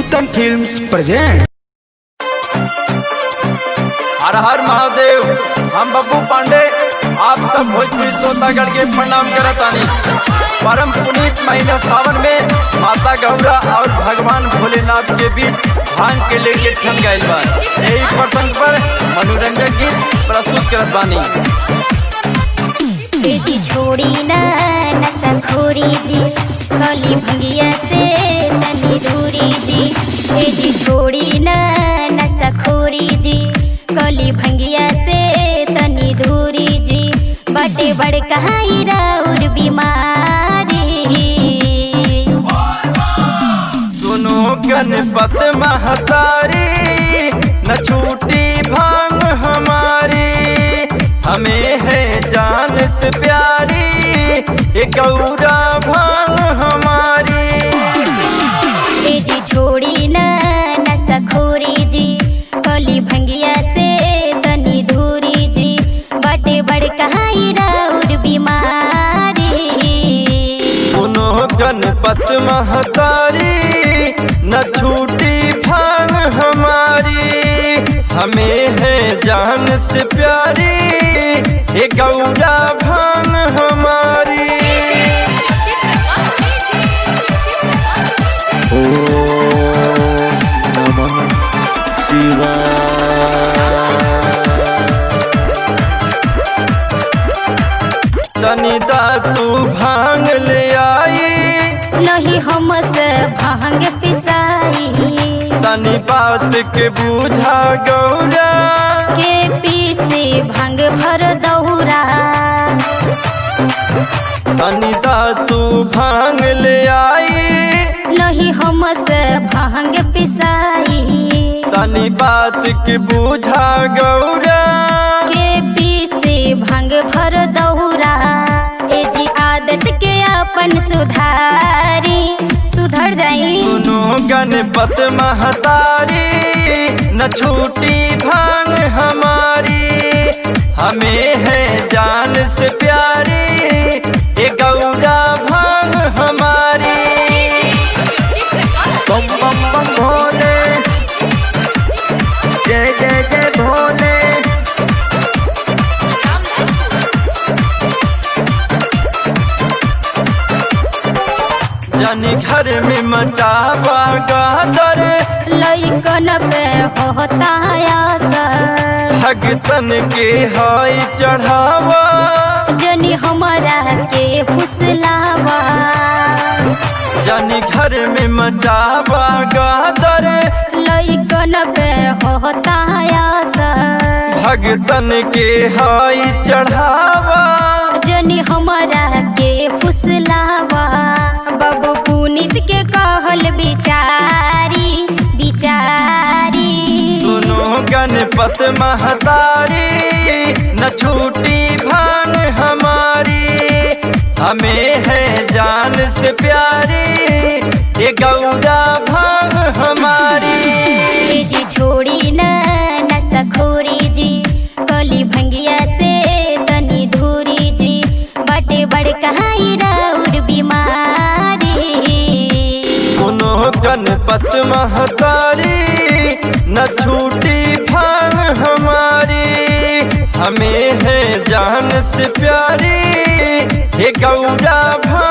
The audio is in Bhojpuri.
नूतन फिल्म्स प्रेजेंट। हर हर महादेव। हम बब्बू पांडे आप सब भोजपुरी श्रोतागण के प्रणाम करतानी। परम पुनीत महीना सावन में माता गौरा और भगवान भोलेनाथ के बीच भांग के लेके ठन गए बा। यही प्रसंग पर मनोरंजक गीत प्रस्तुत करत बानी। जी छोड़ी ना नशा-खोरी जी, कली भंगिया से तनी दूरी जी। जी छोड़ी ना नशा-खोरी जी, कली भंगिया से तनी दूरी जी। बड़े बड़ कहाई राउर बीमारी, सुनो गणपत महतारी, न छूटी भांग हमारी। हमें है जान से प्यारी ये गौरा भांग हमारी। जी छोड़ी ना नशा-खोरी जी, कली भंगिया से तनी दूरी जी। बड़े बड़ कहाई राउर बीमारी, सुनो गणपत महतारी, न छूटी भांग हमारी। हमें है जान से प्यारी ये गौरा भांग हमारी। ओम नमः शिवाय। तनी तू भांग ले आई, नहीं हमसे भांग पिसाई। तनी बात के बूझा गौरा, के पीसे भांग भर दौरा। तनी तू भांग ले आई, नहीं हमसे भांग पिसाई। तनी बात के बूझा गौरा, के पीसे भांग भर दौरा। जी आदत के अपन सुधारी, सुधर जाई। सुनो गणपत महतारी, न छूटी भांग हमारी। हमें है जान से प्यारी ये गौरा भांग हमारी। बम बम बम भोले, जय जय जय भोले। जानी घर में मचावा गादर, लइकन पे होता असर। भगतन के हाय चढ़ावा, जनी हमारा के फुसलावा। जानी घर में मचावा गादर, लइकन पे होता असर। भगतन के हाय चढ़ावा, जनी हमारा के फुसलावा। बाबू पुनीत के कहल बिचारी बिचारी। सुनो गणपत महतारी, न छूटी भांग हमारी। हमें है जान से प्यारी ये गौरा भांग हमारी। जी छोड़ी ना नशा-खोरी जी, कली भंगिया से तनी दूरी जी। बड़े बड़ कहाई राउर बीमारी, सुनो गणपत महतारी, न छूटी भांग हमारी। हमें है जान से प्यारी ये गौरा भांग